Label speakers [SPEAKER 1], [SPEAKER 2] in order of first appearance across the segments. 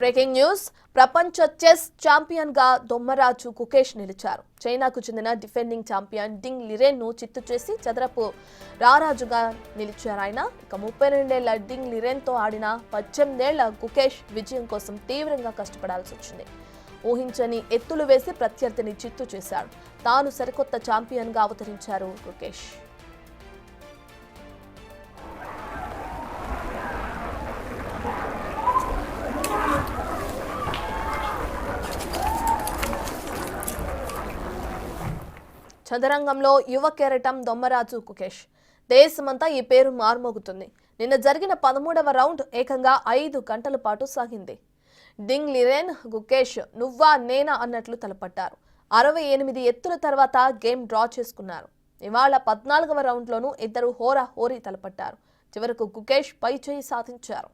[SPEAKER 1] Breaking news ప్రపంచ chess champion గా దొమ్మరాజు గుకేష్ నిలిచారు. చైనాకు చెందిన డిఫెండింగ్ ఛాంపియన్ డింగ్ లిరెన్ ను చిత్తు చేసి చదరపు రారాజుగా నిలిచారు ఆయన. 32 ఏళ్ల డింగ్ లిరెన్ తో ఆడిన 18 ఏళ్ల గుకేష్ విజయం కోసం తీవ్రంగా కష్టపడాల్సి వచ్చింది. ఊహించని ఎత్తులు వేసి ప్రత్యర్థిని చిత్తు చేశాడు. తాను సరికొత్త ఛాంపియన్ గా అవతరించారు గుకేష్. చదరంగంలో యువ కెరటం దొమ్మరాజు గుకేష్. దేశమంతా ఈ పేరు మార్మోగుతుంది. నిన్న జరిగిన 13వ రౌండ్ ఏకంగా 5 గంటల పాటు సాగింది. డింగ్ లిరెన్ గుకేష్ నువ్వా నేనా అన్నట్లు తలపట్టారు. 68 ఎత్తుల తర్వాత గేమ్ డ్రా చేసుకున్నారు. ఇవాళ 14వ రౌండ్లోనూ ఇద్దరు హోరీ తలపట్టారు. చివరకు గుకేష్ పై చేయి సాధించారు.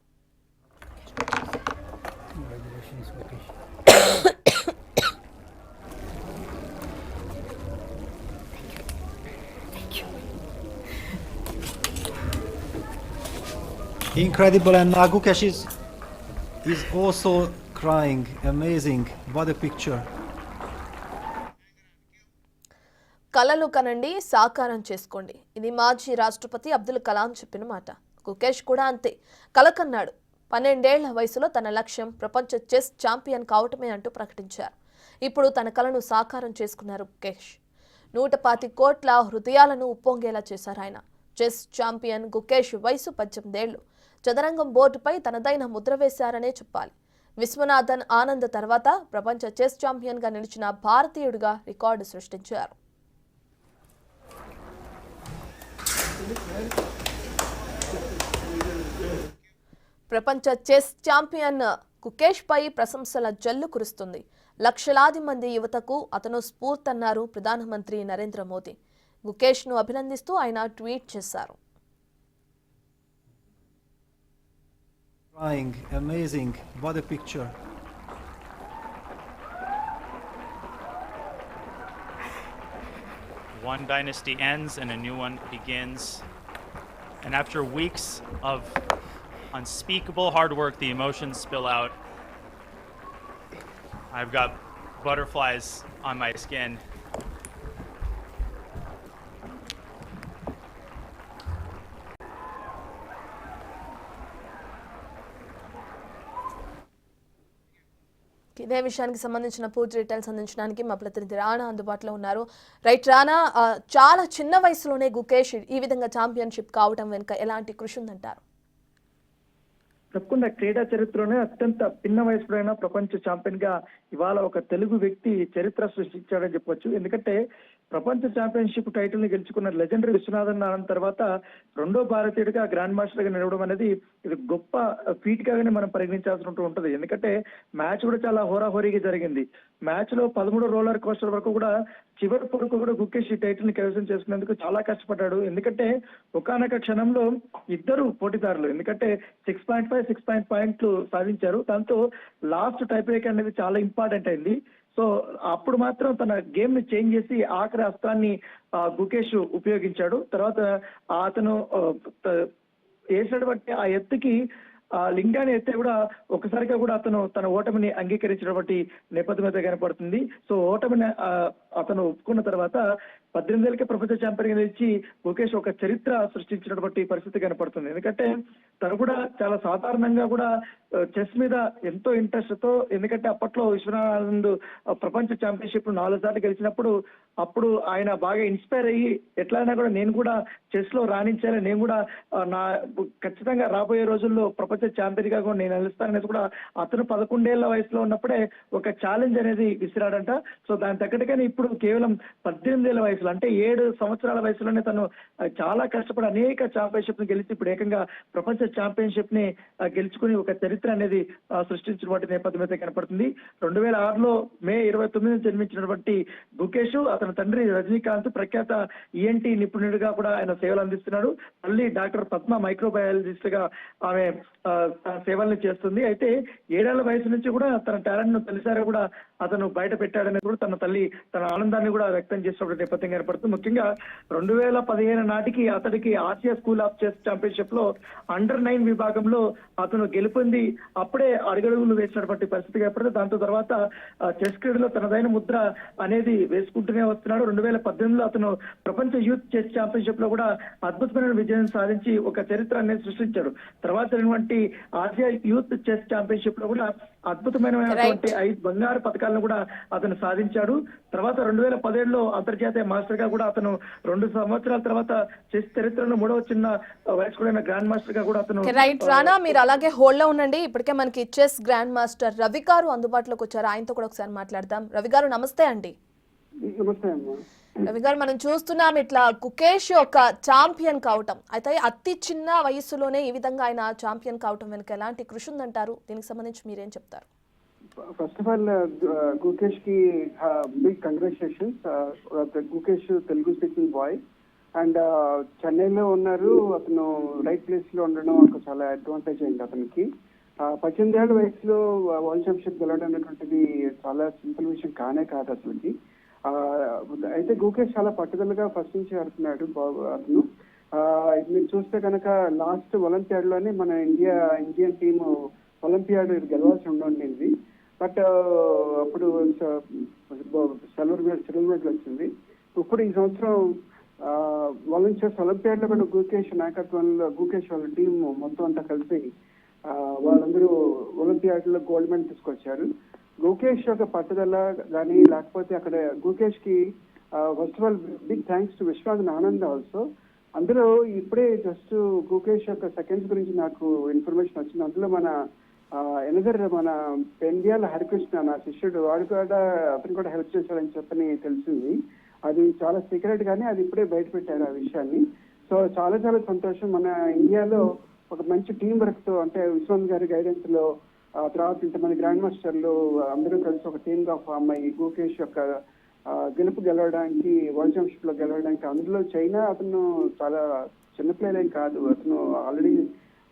[SPEAKER 2] Incredible, and Gukesh is also crying. Amazing. What a picture.
[SPEAKER 1] కలలు కనండి, సాకారం చేసుకోండి. ఇది మాజీ రాష్ట్రపతి అబ్దుల్ కలాం చెప్పిన మాట. గుకేష్ కూడా అంతే. కల కన్నాడు. 12 ఏళ్ల వయసులో తన లక్ష్యం ప్రపంచ చెస్ ఛాంపియన్ కావటమే అంటూ ప్రకటించారు. ఇప్పుడు తన కలను సాకారం చేసుకున్నారు గుకేష్. 125 కోట్ల హృదయాలను ఉప్పొంగేలా చేశారు ఆయన. చెస్ ఛాంపియన్ గుకేష్ వయసు 18 ఏళ్లు. చదరంగం బోర్డుపై తనదైన ముద్ర వేశారనే చెప్పాలి. విశ్వనాథన్ ఆనంద్ తర్వాత ప్రపంచ చెస్ ఛాంపియన్ గా నిలిచిన భారతీయుడిగా రికార్డు సృష్టించారు. ప్రపంచ చెస్ ఛాంపియన్ గుకేష్ పై ప్రశంసల జల్లు కురుస్తుంది. లక్షలాది మంది యువతకు అతను స్ఫూర్తన్నారు ప్రధానమంత్రి నరేంద్ర మోదీ. గుకేష్ ను అభినందిస్తూ ఆయన ట్వీట్ చేశారు.
[SPEAKER 2] Crying. Amazing. What a picture.
[SPEAKER 3] One dynasty ends and a new one begins. And after weeks of unspeakable hard work, the emotions spill out. I've got butterflies on my skin.
[SPEAKER 1] ఇదే విషయానికి సంబంధించిన పూర్తి details అందించడానికి మా ప్రతినిధి రాణా అందుబాటులో ఉన్నారు. Right Rana, చాలా చిన్న వయసులోనే గుకేష్ ఈ విధంగా ఛాంపియన్షిప్ కావడం వెనుక ఎలాంటి కృషి ఉందంటారు?
[SPEAKER 4] తప్పకుండా క్రీడా చరిత్రలోనే అత్యంత పిన్న వయసులోనే ప్రపంచ ఛాంపియన్ గా ఇవాళ ఒక తెలుగు వ్యక్తి చరిత్ర సృష్టించాడని చెప్పొచ్చు. ఎందుకంటే ప్రపంచ ఛాంపియన్షిప్ టైటిల్ ని గెలుచుకున్న లెజెండరీ విశ్వనాథన్ ఆనంద్ తర్వాత రెండో భారతీయుడిగా గ్రాండ్ మాస్టర్ గా నిలవడం అనేది ఇది గొప్ప ఫీట్ గానే మనం పరిగణించాల్సి ఉంటుంది. ఎందుకంటే మ్యాచ్ కూడా చాలా హోరాహోరీగా జరిగింది. మ్యాచ్ లో 13 రోలర్ కోస్టర్ వరకు కూడా చివరి వరకు కూడా గుకేష్ ఈ టైటిల్ ని కైవసం చేసుకునేందుకు చాలా కష్టపడ్డాడు. ఎందుకంటే ఒకానొక క్షణంలో ఇద్దరు పోటీదారులు ఎందుకంటే 6.5, 6 పాయింట్లు సాధించారు. దాంతో లాస్ట్ టై బ్రేక్ అనేది చాలా ఇంపార్టెంట్ అయింది. సో అప్పుడు మాత్రం తన గేమ్ ని చేంజ్ చేసి ఆఖరి అస్త్రాన్ని గుకేష్ ఉపయోగించాడు. తర్వాత అతను వేసినటువంటి ఆ ఎత్తుకి ఆ లింగాన్ని ఎత్తే కూడా ఒకసారిగా కూడా అతను తన ఓటమిని అంగీకరించినటువంటి నేపథ్యం అయితే కనపడుతుంది. సో ఓటమిని అతను ఒప్పుకున్న తర్వాత 18 ఏళ్ళకే ప్రపంచ ఛాంపియన్ గా నిలిచి గుకేష్ ఒక చరిత్ర సృష్టించినటువంటి పరిస్థితి కనపడుతుంది. ఎందుకంటే తను కూడా చాలా సాధారణంగా కూడా చెస్ మీద ఎంతో ఇంట్రెస్ట్ తో, ఎందుకంటే అప్పట్లో విశ్వనాథ్ ప్రపంచ ఛాంపియన్షిప్ 4 సార్లు గెలిచినప్పుడు అప్పుడు ఆయన బాగా ఇన్స్పైర్ అయ్యి ఎట్లయినా కూడా నేను కూడా చెస్ లో రాణించాలి, నేను కూడా నా ఖచ్చితంగా రాబోయే రోజుల్లో ప్రపంచ ఛాంపియన్ గా కూడా నేను నిలుస్తాననేది కూడా అతను 11 ఏళ్ల వయసులో ఉన్నప్పుడే ఒక ఛాలెంజ్ అనేది విసిరాడంట. సో దాని తగ్గట్టుగానే ఇప్పుడు కేవలం 18 ఏళ్ల వయసులో అంటే 7 సంవత్సరాల వయసులోనే తను చాలా కష్టపడి అనేక ఛాంపియన్షిప్ ని గెలిచి ఇప్పుడు ఏకంగా ప్రపంచ ఛాంపియన్షిప్ ని గెలుచుకుని ఒక చరిత్ర అనేది సృష్టించినటువంటి నేపథ్యం అయితే కనపడుతుంది. 2006లో మే 29 జన్మించినటువంటి గుకేష్ అతని తండ్రి రజనీకాంత్ ప్రఖ్యాత ఈఎన్టీ నిపుణుడిగా కూడా ఆయన సేవలు అందిస్తున్నాడు. తల్లి డాక్టర్ పద్మ మైక్రోబయాలజిస్ట్ గా ఆమె సేవల్ని చేస్తుంది. అయితే 7 ఏళ్ల వయసు నుంచి కూడా తన టాలెంట్ ను తొలిసారి కూడా అతను బయట పెట్టాడని కూడా తన తల్లి తన ఆనందాన్ని కూడా వ్యక్తం చేసినటువంటి నేపథ్యం అవకాశం ఏర్పడుతుంది. ముఖ్యంగా 2015 నాటికి అతడికి Asia school of chess championship లో అండర్-9 విభాగంలో అతను గెలుపొంది అప్పుడే అడుగడుగులు వేసినటువంటి పరిస్థితి ఏర్పడుతుంది. దాంతో తర్వాత చెస్ క్రీడలో తనదైన ముద్ర అనేది వేసుకుంటూనే వస్తున్నాడు. 2018లో అతను ప్రపంచ యూత్ చెస్ ఛాంపియన్షిప్ లో కూడా అద్భుతమైన విజయం సాధించి ఒక చరిత్ర అనేది సృష్టించాడు. తర్వాత జరిగినటువంటి ఆసియా యూత్ చెస్ ఛాంపియన్షిప్ లో కూడా అద్భుతమైనటువంటి 5 బంగారు పథకాలను కూడా అతను సాధించాడు. తర్వాత 2017లో అంతర్జాతీయ మాస్టర్ గా కూడా అతను 2 సంవత్సరాల తర్వాత చెస్ చరిత్రలో 3వ చిన్న వయస్కుడైన గ్రాండ్ మాస్టర్ గా కూడా అతను
[SPEAKER 1] రైట్ రానా, మీరు అలాగే హోల్డ్ లో ఉండండి. ఇప్పటికే మనకి చెస్ గ్రాండ్ మాస్టర్ రవి గారు అందుబాటులోకి వచ్చారు, ఆయనతో కూడా ఒకసారి మాట్లాడదాం. రవి గారు నమస్తే అండి.
[SPEAKER 5] నమస్తే అమ్మా.
[SPEAKER 1] రవి గారు, మనం చూస్తున్నాం ఇట్లా గుకేష్ ఒక ఛాంపియన్ కావటం, అయితే అతి చిన్న వయసులోనే ఈ విధంగా ఆయన ఛాంపియన్ కావటం వెనుక ఎలాంటి కృషి ఉందంటారు? దీనికి సంబంధించి మీరేం చెప్తారు?
[SPEAKER 5] ఫస్ట్ ఆఫ్ ఆల్ గుకేష్ కి big congratulations. Gukesh Telugu speaking boy and చెన్నైలో ఉన్నారు. అతను రైట్ ప్లేస్ లో ఉండడం ఒక చాలా అడ్వాంటేజ్ అయింది అతనికి. 18 ఏళ్ల వయసులో వరల్డ్ ఛాంపియన్షిప్ గెలవడం అనేటువంటిది చాలా సింపుల్ విషయం కానే కాదు అసలుకి. అయితే గుకేష్ చాలా పట్టుదలగా ఫస్ట్ నుంచి ఆడుతున్నాడు అతను. మీరు చూస్తే కనుక లాస్ట్ ఒలింపియాడ్ లోనే మన ఇండియన్ టీమ్ ఒలింపియాడ్ గెలవాల్సి ఉండింది. బట్ అప్పుడు సిల్వర్ మెడల్ వచ్చింది. ఇప్పుడు ఈ సంవత్సరం వాలంటీర్స్ ఒలింపియాడ్ లో కూడా గుకేష్ నాయకత్వంలో గుకేష్ వాళ్ళ టీం మొత్తం అంతా కలిసి వాళ్ళందరూ ఒలింపియాడ్ లో గోల్డ్ మెడల్ తీసుకొచ్చారు. గుకేష్ యొక్క పట్టుదల కానీ లేకపోతే అక్కడ గుకేష్ కి first of all big thanks to Viswanathan Anand also. అందులో ఇప్పుడే జస్ట్ గుకేష్ యొక్క సెకండ్స్ గురించి నాకు ఇన్ఫర్మేషన్ వచ్చింది. అందులో మన మన పెండియాల హరికృష్ణ నా శిష్యుడు వాడు కూడా అతను కూడా హెల్ప్ చేశాడని చెప్పని తెలిసింది. అది చాలా సీక్రెట్ గానీ అది ఇప్పుడే బయట పెట్టారు ఆ విషయాన్ని. సో చాలా చాలా సంతోషం. మన ఇండియాలో ఒక మంచి టీం వర్క్ తో, అంటే విశ్వనాథ్ గారి గైడెన్స్ లో తర్వాత ఇంతమంది గ్రాండ్ మాస్టర్లు అందరూ కలిసి ఒక టీమ్ గా ఫామ్ అయ్యి గుకేష్ యొక్క గెలవడానికి వరల్డ్ ఛాంపియన్షిప్ లో గెలవడానికి, అందులో చైనా అతను చాలా చిన్న ప్లేయర్ ఏం కాదు. అతను ఆల్రెడీ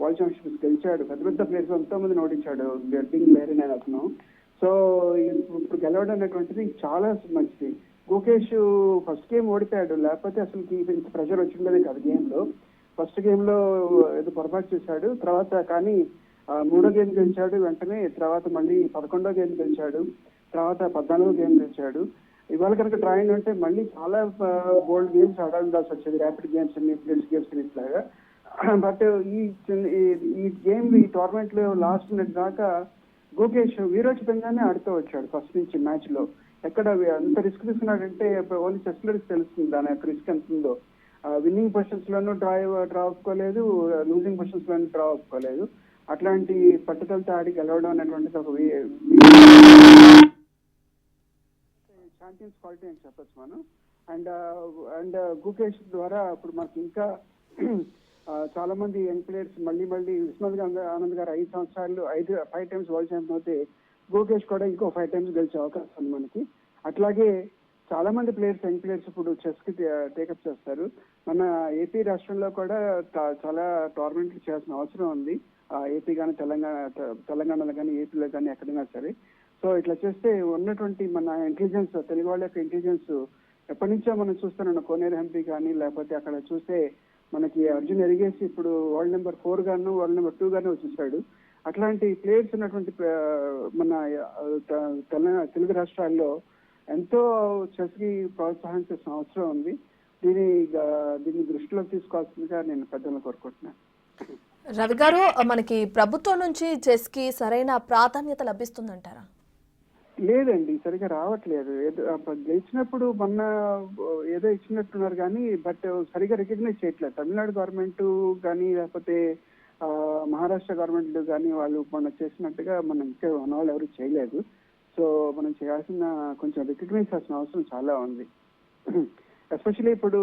[SPEAKER 5] వరల్డ్ ఛాంపియన్షిప్ గెలిచాడు. పెద్ద పెద్ద ప్లేయర్స్ ఎంతో మంది ఓడించాడు బిగ్ ప్లేయర్ అయిన అతను. సో ఇప్పుడు గెలవడం అనేటువంటిది చాలా మంచిది. గుకేష్ ఫస్ట్ గేమ్ ఓడిపోయాడు, లేకపోతే అసలు ఇంత ప్రెషర్ వచ్చిండేది కాదు గేమ్ లో. ఫస్ట్ గేమ్ లో ఏదో పొరపాటు చేశాడు, తర్వాత కానీ 3వ గేమ్ గెలిచాడు వెంటనే. తర్వాత మళ్ళీ 11వ గేమ్ గెలిచాడు, తర్వాత 14వ గేమ్ గెలిచాడు. ఇవాళ కనుక డ్రాయింగ్ అంటే మళ్ళీ చాలా బోల్డ్ గేమ్స్ ఆడాల్సి వచ్చేది, ర్యాపిడ్ గేమ్స్ అన్ని ఫ్రెండ్స్ గేమ్స్ ఇట్లాగా. బట్ ఈ గేమ్ ఈ టోర్నమెంట్ లో లాస్ట్ మినిట్ దాకా గుకేష్ వీరోచితంగానే ఆడుతూ వచ్చాడు ఫస్ట్ నుంచి మ్యాచ్ లో. ఎక్కడ అంత రిస్క్ తీసుకున్నాడంటే ఓన్లీ చెస్ ప్లేయర్స్ తెలుస్తుంది దాని యొక్క రిస్క్ ఎంత ఉందో. విన్నింగ్ పొజిషన్స్ లోనూ డ్రా అవ్వలేదు, లూజింగ్ పొజిషన్స్ లోనూ డ్రా అవ్వలేదు. అట్లాంటి పట్టుదలతో ఆడి గెలవడం అనేటువంటిది ఒక ఛాంపియన్స్ క్వాలిటీ అని చెప్పచ్చు మనం. అండ్ గుకేష్ ద్వారా ఇప్పుడు మనకి ఇంకా చాలా మంది యంగ్ ప్లేయర్స్ మళ్ళీ విశ్వనాథ్ ఆనంద్ గారు 5 సంవత్సరాలు 5 టైమ్స్ వరల్డ్ ఛాంపియన్ అయితే గుకేష్ కూడా ఇంకో 5 టైమ్స్ గెలిచే అవకాశం ఉంది మనకి. అట్లాగే చాలా మంది ప్లేయర్స్ యంగ్ ప్లేయర్స్ ఇప్పుడు చెస్ కి టేకప్ చేస్తారు. మన ఏపీ రాష్ట్రంలో కూడా చాలా టోర్నమెంట్లు చేయాల్సిన అవసరం ఉంది. ఏపీ కానీ తెలంగాణలో కానీ ఏపీలో కానీ ఎక్కడైనా సరే. సో ఇట్లా చేస్తే ఉన్నటువంటి మన ఇంటెలిజెన్స్, తెలుగు వాళ్ళ యొక్క ఇంటెలిజెన్స్ ఎప్పటి నుంచో మనం చూస్తున్నాం. కోనేరు హంపి కానీ లేకపోతే అక్కడ చూస్తే మనకి అర్జున్ ఎరిగేసి ఇప్పుడు వరల్డ్ నెంబర్ 4 గాను వరల్డ్ నెంబర్ 2 గాను వచ్చేసాడు. అట్లాంటి ప్లేయర్స్ ఉన్నటువంటి మన తెలుగు రాష్ట్రాల్లో ఎంతో చెస్ కి ప్రోత్సహించాల్సిన అవసరం ఉంది. దీన్ని దృష్టిలోకి తీసుకోవాల్సిందిగా నేను పెద్దలను కోరుకుంటున్నాను.
[SPEAKER 1] రవి గారు, మనకి ప్రభుత్వం నుంచి చెస్ కి సరైన ప్రాధాన్యత లభిస్తుందంటారా?
[SPEAKER 5] లేదండి, సరిగా రావట్లేదు. గెలిచినప్పుడు మొన్న ఏదో ఇచ్చినట్టున్నారు కానీ బట్ సరిగా రికగ్నైజ్ చేయట్లేదు. తమిళనాడు గవర్నమెంట్ కానీ లేకపోతే మహారాష్ట్ర గవర్నమెంట్ కానీ వాళ్ళు మొన్న చేసినట్టుగా మనం ఇంకా మన వాళ్ళు ఎవరు చేయలేదు. సో మనం చేయాల్సిన కొంచెం రికగ్నైజ్ చేయాల్సిన అవసరం చాలా ఉంది. ఎస్పెషల్లీ ఇప్పుడు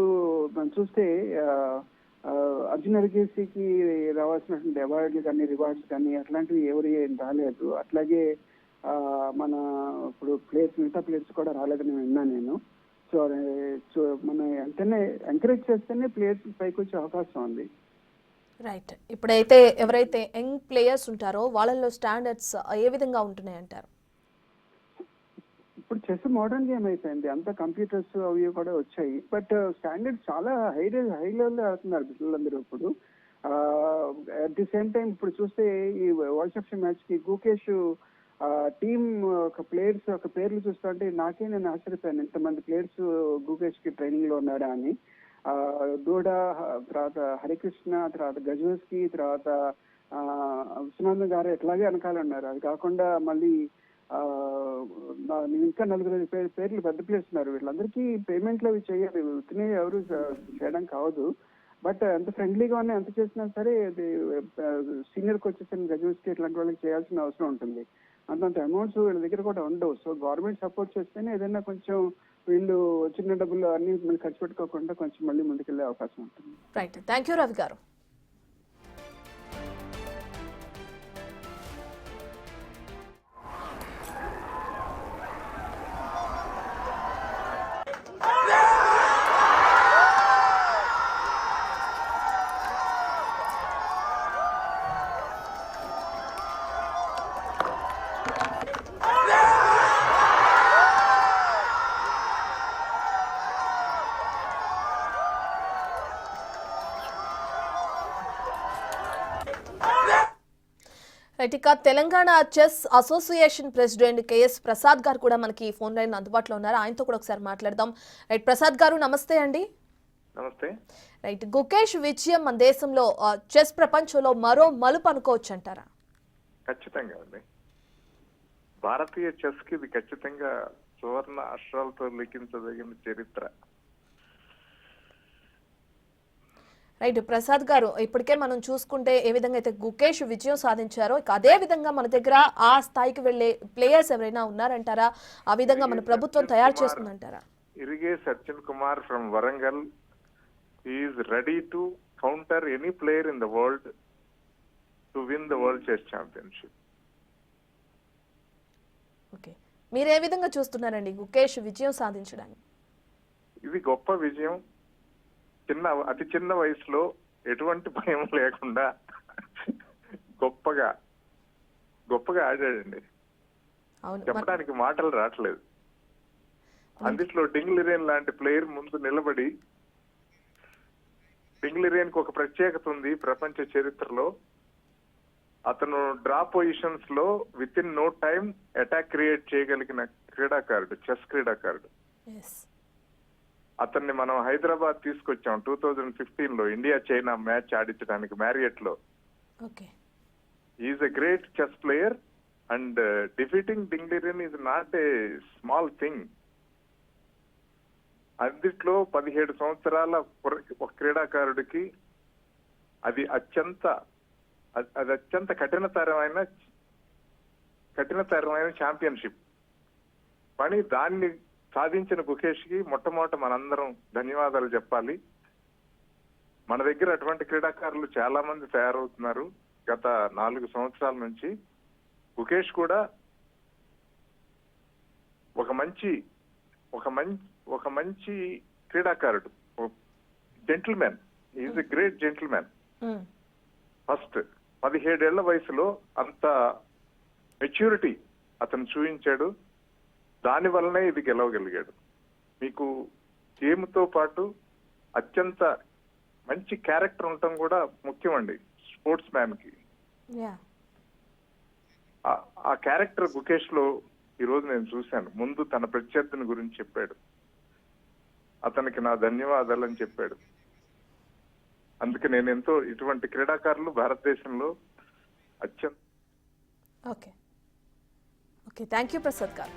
[SPEAKER 5] మనం చూస్తే అర్జున్ ఎరిగేసికి రావాల్సినటువంటి అవార్డులు కానీ రివార్డ్స్ కానీ అట్లాంటివి ఎవరు ఏం రాలేదు. అట్లాగే మన ఇప్పుడు మిగతా ప్లేయర్స్ కూడా రాలేదని విన్నాను నేను. సో మన వెంటనే ఎంకరేజ్ చేస్తేనే ప్లేయర్స్ పైకి వచ్చే అవకాశం ఉంది.
[SPEAKER 1] రైట్. ఇప్పుడైతే ఎవరైతే యంగ్ ప్లేయర్స్ ఉంటారో వాళ్ళల్లో స్టాండర్డ్స్ ఏ విధంగా ఉంటున్నాయి అంటారు?
[SPEAKER 5] ఇప్పుడు చెస్ మోడర్న్ గేమ్ అయిపోయింది, అంతా కంప్యూటర్స్ అవి కూడా వచ్చాయి. బట్ స్టాండర్డ్ చాలా హై లెవెల్లో ఆడుతున్నారు పిల్లలందరూ ఇప్పుడు. అట్ ది సేమ్ టైం ఇప్పుడు చూస్తే ఈ వరల్డ్ కప్ మ్యాచ్ కి గుకేష్ టీమ్ ఒక ప్లేయర్స్ ఒక పేర్లు చూస్తుంటే నేను ఆశ్చర్యపోయాను, ఇంతమంది ప్లేయర్స్ గుకేష్ కి ట్రైనింగ్ లో ఉన్నారా అని. దూడా, తర్వాత హరికృష్ణ, తర్వాత గజోస్కి, తర్వాత విశ్వనాథన్ గారు ఎట్లాగే వెనకాల ఉన్నారు. అది కాకుండా మళ్ళీ ఇంకా 4 పేర్లు పెద్ద ప్లేయర్స్ ఉన్నారు. వీళ్ళందరికీ పేమెంట్లు అవి చేయాలి, ఉత్తినే ఎవరు చేయడం కావదు. బట్ ఎంత ఫ్రెండ్లీగా ఉన్నా ఎంత చేసినా సరే అది సీనియర్ కోచెస్ అండ్ గజోస్కి ఇట్లాంటి వాళ్ళకి చేయాల్సిన అవసరం ఉంటుంది. అంతంత అమౌంట్స్ వీళ్ళ దగ్గర కూడా ఉండవు. సో గవర్నమెంట్ సపోర్ట్ చేస్తేనే ఏదైనా కొంచెం వీళ్ళు చిన్న డబ్బులు అన్ని ఖర్చు పెట్టుకోకుండా కొంచెం మళ్ళీ ముందుకెళ్లే అవకాశం ఉంటుంది.
[SPEAKER 1] రైట్, థ్యాంక్ యూ రవి గారు. రైట్, ఇక Telangana chess association president KS Prasad గారు కూడా మనకి ఫోన్ లైన్ అందుబాటులో ఉన్నారు. ఆయనతో కూడా ఒకసారి మాట్లాడదాం. రైట్, ప్రసాద్ గారు నమస్తే అండి.
[SPEAKER 6] నమస్తే.
[SPEAKER 1] రైట్, గుకేష్ విజయం మన దేశంలో చెస్ ప్రపంచంలో మరో మలుపు అనుకోవచ్చు అంటారా?
[SPEAKER 6] ఖచ్చితంగా అండి. భారతీయ చెస్ కి ఇది ఖచ్చితంగా సువర్ణ అక్షరాలతో లిఖించదగిన చరిత్ర.
[SPEAKER 1] రైట్, ప్రసాద్ గారు, ఇప్పటికే మనం చూసుకుంటే ఏ విధంగా అయితే గుకేష్ విజయం సాధించారో ఇక అదే విధంగా మన దగ్గర ఆ స్థాయికి వెళ్లే ప్లేయర్స్ ఎవరైనా ఉన్నారంటారా? ఆ విధంగా మన ప్రభుత్వం తయారు చేస్తుందంటారా?
[SPEAKER 6] ఇరిగే Sachin Kumar from Warangal is ready to counter any player in the world to win the world chess championship.
[SPEAKER 1] Okay, మీరు ఏ విధంగా చూస్తున్నారండి గుకేష్ విజయం సాధించడానికి?
[SPEAKER 6] ఇది గొప్ప విజయం. అతి చిన్న వయసులో ఎటువంటి భయం లేకుండా గొప్పగా ఆడాడండి. చెప్పడానికి మాటలు రావట్లేదు. అందులో డింగ్లిరేన్ లాంటి ప్లేయర్ ముందు నిలబడి, డింగ్లిరేన్ కు ఒక ప్రత్యేకత ఉంది ప్రపంచ చరిత్రలో. అతను డ్రా పొజిషన్స్ లో with in no time attack create చేయగలిగిన క్రీడాకారుడు, చెస్ క్రీడాకారుడు. అతన్ని మనం హైదరాబాద్ తీసుకొచ్చాం 2015 లో ఇండియా చైనా మ్యాచ్ ఆడించడానికి మ్యారియట్ లో. Is a great chess player and defeating Ding Liren is not a small thing. అందుట్లో 17 సంవత్సరాల ఒక క్రీడాకారుడికి అది అత్యంత కఠినతరమైన ఛాంపియన్షిప్ పని. దాన్ని సాధించిన గుకేష్ కి మొట్టమొదట మనందరం ధన్యవాదాలు చెప్పాలి. మన దగ్గర అటువంటి క్రీడాకారులు చాలా మంది తయారవుతున్నారు గత 4 సంవత్సరాల నుంచి. గుకేష్ కూడా ఒక మంచి క్రీడాకారుడు, gentlemen. Is a great gentlemen. First 17 ఏళ్ల వయసులో అంత మెచ్యూరిటీ అతను చూపించాడు. దాని వల్లనే ఇది గెలవగలిగాడు. మీకు గేమ్ తో పాటు అత్యంత మంచి క్యారెక్టర్ ఉండటం కూడా ముఖ్యం అండి స్పోర్ట్స్ మ్యాన్ కి. ఆ క్యారెక్టర్ గుకేష్ లో ఈ రోజు నేను చూశాను. ముందు తన ప్రత్యర్థిని గురించి చెప్పాడు, అతనికి నా ధన్యవాదాలు అని చెప్పాడు. అందుకే నేను ఎంతో ఇటువంటి క్రీడాకారులు భారతదేశంలో అత్యంత.
[SPEAKER 1] ఓకే, థ్యాంక్ యూ ప్రసాద్ గారు.